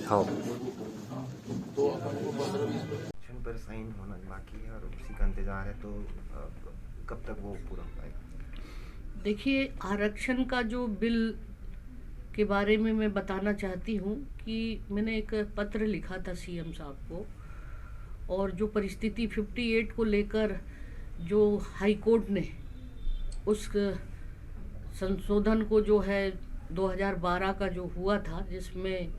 हाँ। पर साइन होना बाकी है और उसी का इंतजार है, तो कब तक वो पूरा हो पाएगा? देखिए, आरक्षण का जो बिल के बारे में मैं बताना चाहती हूँ कि मैंने एक पत्र लिखा था सीएम साहब को, और जो परिस्थिति 58 को लेकर जो हाई कोर्ट ने उस संशोधन को जो है 2012 का जो हुआ था, जिसमें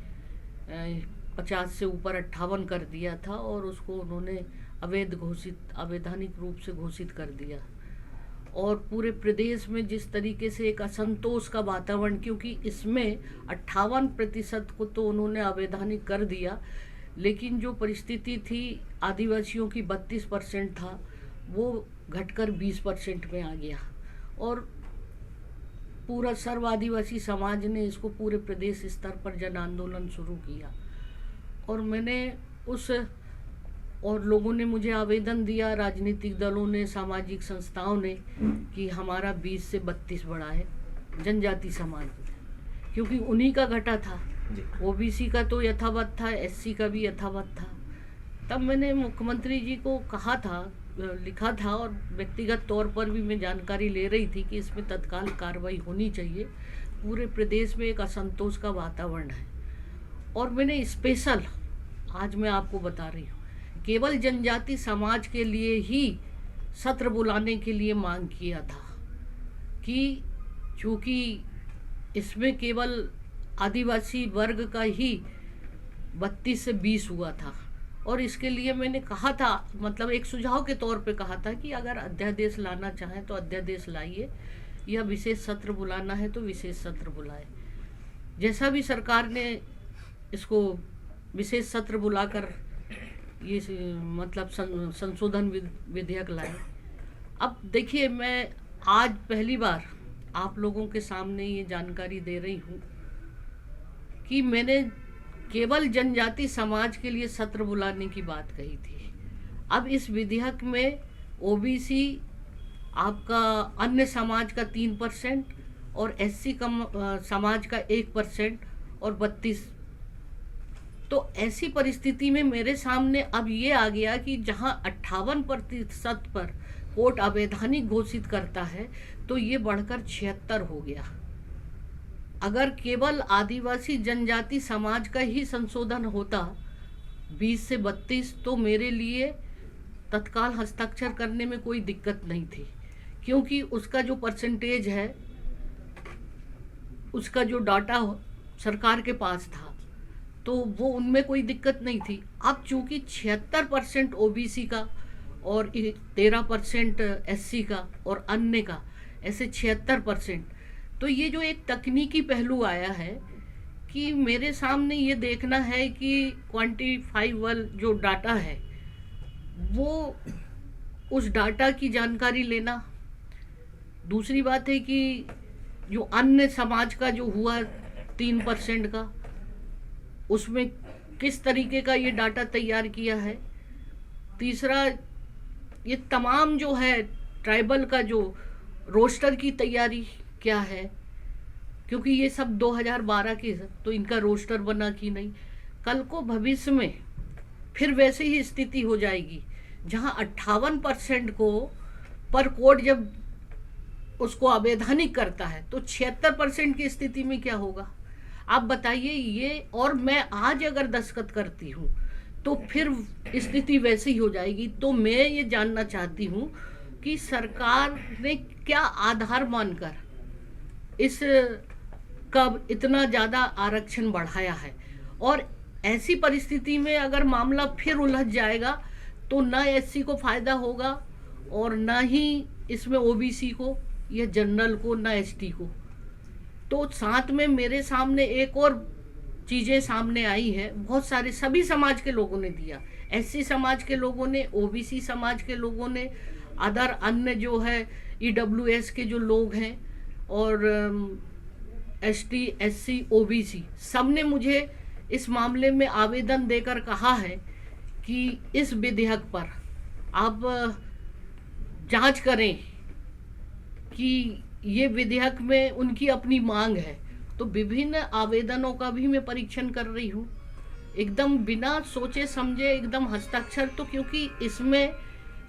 50 से ऊपर 58 कर दिया था और उसको उन्होंने अवैधानिक रूप से घोषित कर दिया। और पूरे प्रदेश में जिस तरीके से एक असंतोष का वातावरण, क्योंकि इसमें 58% को तो उन्होंने अवैधानिक कर दिया, लेकिन जो परिस्थिति थी आदिवासियों की 32% था, वो घटकर 20% में आ गया। और पूरा सर्व आदिवासी समाज ने इसको पूरे प्रदेश स्तर पर जन आंदोलन शुरू किया, और मैंने और लोगों ने मुझे आवेदन दिया, राजनीतिक दलों ने, सामाजिक संस्थाओं ने, कि हमारा 20 से 32 बढ़ाए जनजाति समाज, क्योंकि उन्हीं का घटा था। ओबीसी का तो यथावत था, एससी का भी यथावत था। तब मैंने मुख्यमंत्री जी को कहा था, लिखा था, और व्यक्तिगत तौर पर भी मैं जानकारी ले रही थी कि इसमें तत्काल कार्रवाई होनी चाहिए। पूरे प्रदेश में एक असंतोष का वातावरण है, और मैंने स्पेशल आज मैं आपको बता रही हूँ, केवल जनजाति समाज के लिए ही सत्र बुलाने के लिए मांग किया था, कि चूँकि इसमें केवल आदिवासी वर्ग का ही 32 से 20 हुआ था, और इसके लिए मैंने कहा था, मतलब एक सुझाव के तौर पे कहा था कि अगर अध्यादेश लाना चाहें तो अध्यादेश लाइए, या विशेष सत्र बुलाना है तो विशेष सत्र बुलाए। जैसा भी सरकार ने इसको विशेष सत्र बुलाकर ये मतलब संशोधन विधेयक लाए। अब देखिए, मैं आज पहली बार आप लोगों के सामने ये जानकारी दे रही हूँ कि मैंने केवल जनजाति समाज के लिए सत्र बुलाने की बात कही थी। अब इस विधेयक में ओबीसी, आपका अन्य समाज का 3% और एससी का समाज का 1% और 32। तो ऐसी परिस्थिति में मेरे सामने अब ये आ गया कि जहां 58% पर कोर्ट अवैधानिक घोषित करता है, तो ये बढ़कर 76 हो गया। अगर केवल आदिवासी जनजाति समाज का ही संशोधन होता 20 से 32, तो मेरे लिए तत्काल हस्ताक्षर करने में कोई दिक्कत नहीं थी, क्योंकि उसका जो परसेंटेज है, उसका जो डाटा सरकार के पास था, तो वो उनमें कोई दिक्कत नहीं थी। अब चूंकि 76% ओबीसी का और 13% एससी का और अन्य का, ऐसे 76%, तो ये जो एक तकनीकी पहलू आया है कि मेरे सामने ये देखना है कि क्वांटिफाइबल जो डाटा है, वो उस डाटा की जानकारी लेना। दूसरी बात है कि जो अन्य समाज का जो हुआ 3% का, उसमें किस तरीके का ये डाटा तैयार किया है। तीसरा, ये तमाम जो है ट्राइबल का जो रोस्टर की तैयारी क्या है, क्योंकि ये सब 2012 के, तो इनका रोस्टर बना कि नहीं। कल को भविष्य में फिर वैसे ही स्थिति हो जाएगी, जहां 58% को पर कोर्ट जब उसको अवैधानिक करता है, तो 76% की स्थिति में क्या होगा आप बताइए। ये, और मैं आज अगर दस्तखत करती हूँ तो फिर स्थिति वैसी ही हो जाएगी। तो मैं ये जानना चाहती हूँ कि सरकार ने क्या आधार मानकर इस कब इतना ज़्यादा आरक्षण बढ़ाया है, और ऐसी परिस्थिति में अगर मामला फिर उलझ जाएगा तो ना एससी को फ़ायदा होगा और ना ही इसमें ओबीसी को या जनरल को, ना एसटी को। तो साथ में मेरे सामने एक और चीज़ें सामने आई है, बहुत सारे सभी समाज के लोगों ने दिया, एससी समाज के लोगों ने, ओबीसी समाज के लोगों ने, अदर अन्य जो है ईडब्ल्यूएस के जो लोग हैं, और एसटी, एससी, ओबीसी, सब ने मुझे इस मामले में आवेदन देकर कहा है कि इस विधेयक पर आप जांच करें कि ये विधेयक में उनकी अपनी मांग है। तो विभिन्न आवेदनों का भी मैं परीक्षण कर रही हूँ, एकदम बिना सोचे समझे एकदम हस्ताक्षर, तो क्योंकि इसमें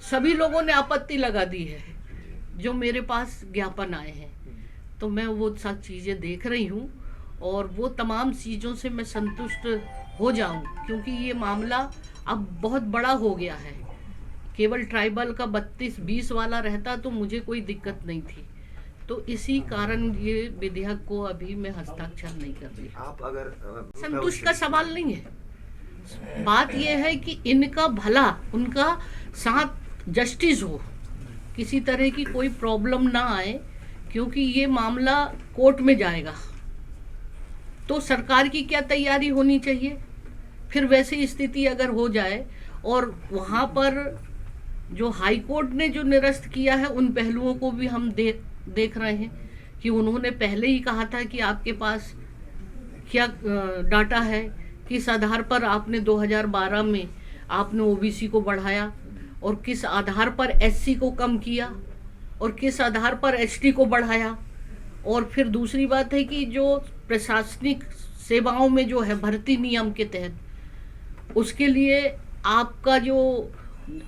सभी लोगों ने आपत्ति लगा दी है जो मेरे पास ज्ञापन आए हैं, तो मैं वो सब चीज़ें देख रही हूँ और वो तमाम चीज़ों से मैं संतुष्ट हो जाऊँ, क्योंकि ये मामला अब बहुत बड़ा हो गया है। केवल ट्राइबल का 32-20 वाला रहता तो मुझे कोई दिक्कत नहीं थी, तो इसी कारण ये विधेयक को अभी मैं हस्ताक्षर नहीं कर रही। आप अगर संतुष्ट का सवाल नहीं है, बात यह है कि इनका भला, उनका साथ जस्टिस हो, किसी तरह की कोई प्रॉब्लम ना आए, क्योंकि ये मामला कोर्ट में जाएगा तो सरकार की क्या तैयारी होनी चाहिए। फिर वैसी स्थिति अगर हो जाए और वहाँ पर जो हाई कोर्ट ने जो निरस्त किया है उन पहलुओं को भी हम देख रहे हैं कि उन्होंने पहले ही कहा था कि आपके पास क्या डाटा है, किस आधार पर आपने 2012 में आपने ओबीसी को बढ़ाया और किस आधार पर एससी को कम किया और किस आधार पर एसटी को बढ़ाया। और फिर दूसरी बात है कि जो प्रशासनिक सेवाओं में जो है भर्ती नियम के तहत उसके लिए आपका जो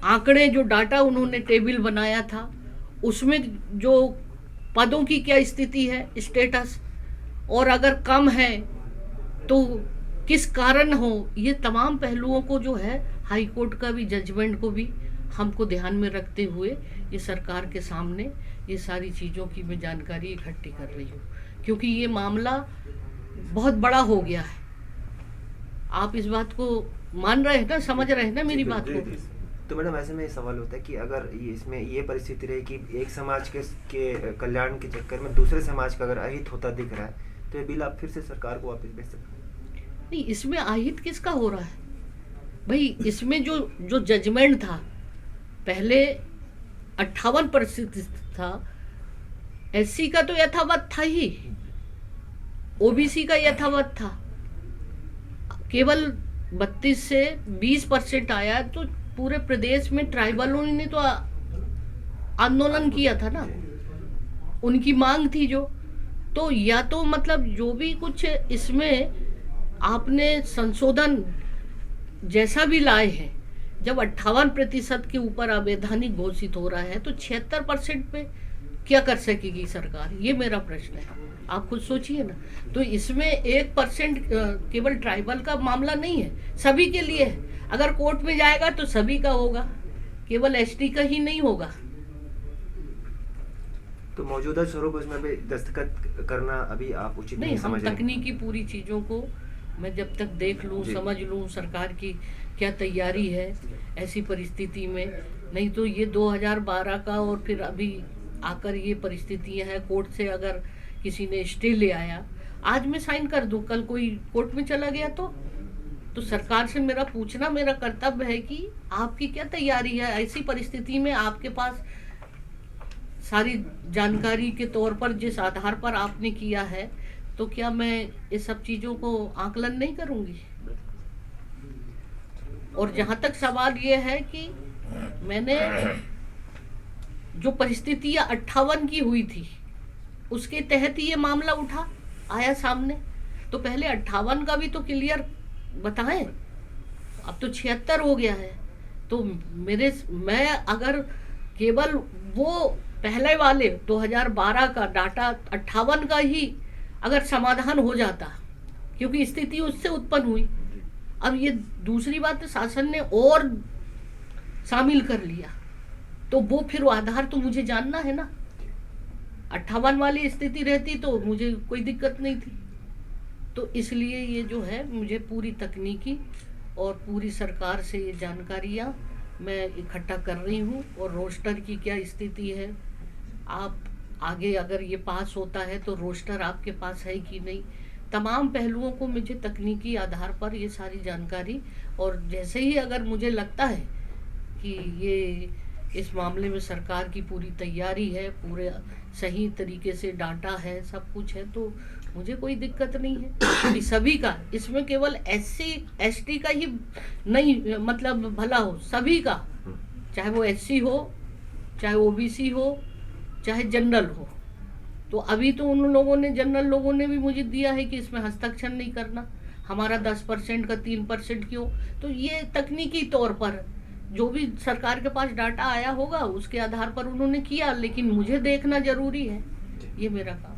आंकड़े, जो डाटा उन्होंने टेबल बनाया था उसमें जो पदों की क्या स्थिति है, स्टेटस, और अगर कम है तो किस कारण हो, ये तमाम पहलुओं को जो है हाई कोर्ट का भी जजमेंट को भी हमको ध्यान में रखते हुए ये सरकार के सामने ये सारी चीज़ों की मैं जानकारी इकट्ठी कर रही हूँ, क्योंकि ये मामला बहुत बड़ा हो गया है। आप इस बात को मान रहे हैं ना, समझ रहे हैं ना मेरी बात को? तो मैडम ऐसे में सवाल होता है कि अगर इसमें ये परिस्थिति रहे कि एक समाज के कल्याण के चक्कर में दूसरे समाज का अगर अहित होता दिख रहा है तो ये बिल आप फिर से सरकार को वापस भेज सकते हैं? नहीं, इसमें अहित किसका हो रहा है भाई? इसमें जो जजमेंट था पहले 58% था, एससी का तो यथावत था ही, ओबीसी का यथावत था, केवल 32 से 20% आया। तो पूरे प्रदेश में ट्राइबलों ने तो आंदोलन किया था ना, उनकी मांग थी जो, तो या तो मतलब जो भी कुछ इसमें आपने संशोधन जैसा भी लाए हैं, जब 58% के ऊपर अवैधानिक घोषित हो रहा है तो 76% पे क्या कर सकेगी सरकार, ये मेरा प्रश्न है। आप खुद सोचिए ना। तो इसमें 1% केवल ट्राइबल का मामला नहीं है, सभी के लिए है। अगर कोर्ट में जाएगा तो सभी का होगा, केवल एसटी का ही नहीं होगा। तो मौजूदा स्वरूप उसमें भी दस्तखत करना अभी आप उचित नहीं समझ रहे? हम तकनीकी पूरी चीज़ों को मैं जब तक देख लूँ, समझ लूँ सरकार की क्या तैयारी है ऐसी परिस्थिति में, नहीं तो ये 2012 का और फिर अभी आकर ये परिस्थितियाँ हैं। कोर्ट से अगर किसी ने स्टे ले आया, आज मैं साइन कर दूँ, कल कोई कोर्ट में चला गया तो सरकार से मेरा पूछना मेरा कर्तव्य है कि आपकी क्या तैयारी है ऐसी परिस्थिति में। आपके पास सारी जानकारी के तौर पर जिस आधार पर आपने किया है, तो क्या मैं इस सब चीज़ों को आकलन नहीं करूँगी? और जहाँ तक सवाल ये है कि मैंने जो परिस्थितियाँ 58 की हुई थी उसके तहत ही ये मामला उठा आया सामने, तो पहले 58 का भी तो क्लियर बताएं। अब तो 76 हो गया है, तो मैं अगर केवल वो पहले वाले 2012 का डाटा 58 का ही अगर समाधान हो जाता, क्योंकि स्थिति उससे उत्पन्न हुई। अब ये दूसरी बात है, शासन ने और शामिल कर लिया, तो वो फिर आधार तो मुझे जानना है ना। 58 वाली स्थिति रहती तो मुझे कोई दिक्कत नहीं थी। तो इसलिए ये जो है मुझे पूरी तकनीकी और पूरी सरकार से ये जानकारियाँ मैं इकट्ठा कर रही हूँ, और रोस्टर की क्या स्थिति है, आप आगे अगर ये पास होता है तो रोस्टर आपके पास है कि नहीं, तमाम पहलुओं को मुझे तकनीकी आधार पर ये सारी जानकारी, और जैसे ही अगर मुझे लगता है कि ये इस मामले में सरकार की पूरी तैयारी है, पूरे सही तरीके से डाटा है, सब कुछ है, तो मुझे कोई दिक्कत नहीं है कि सभी का, इसमें केवल एससी एसटी का ही नहीं मतलब भला हो, सभी का, चाहे वो एससी हो, चाहे ओबीसी हो, चाहे जनरल हो। तो अभी तो उन लोगों ने, जनरल लोगों ने भी मुझे दिया है कि इसमें हस्ताक्षर नहीं करना। हमारा 10% का 3% क्यों? तो ये तकनीकी तौर पर जो भी सरकार के पास डाटा आया होगा उसके आधार पर उन्होंने किया, लेकिन मुझे देखना जरूरी है, ये मेरा काम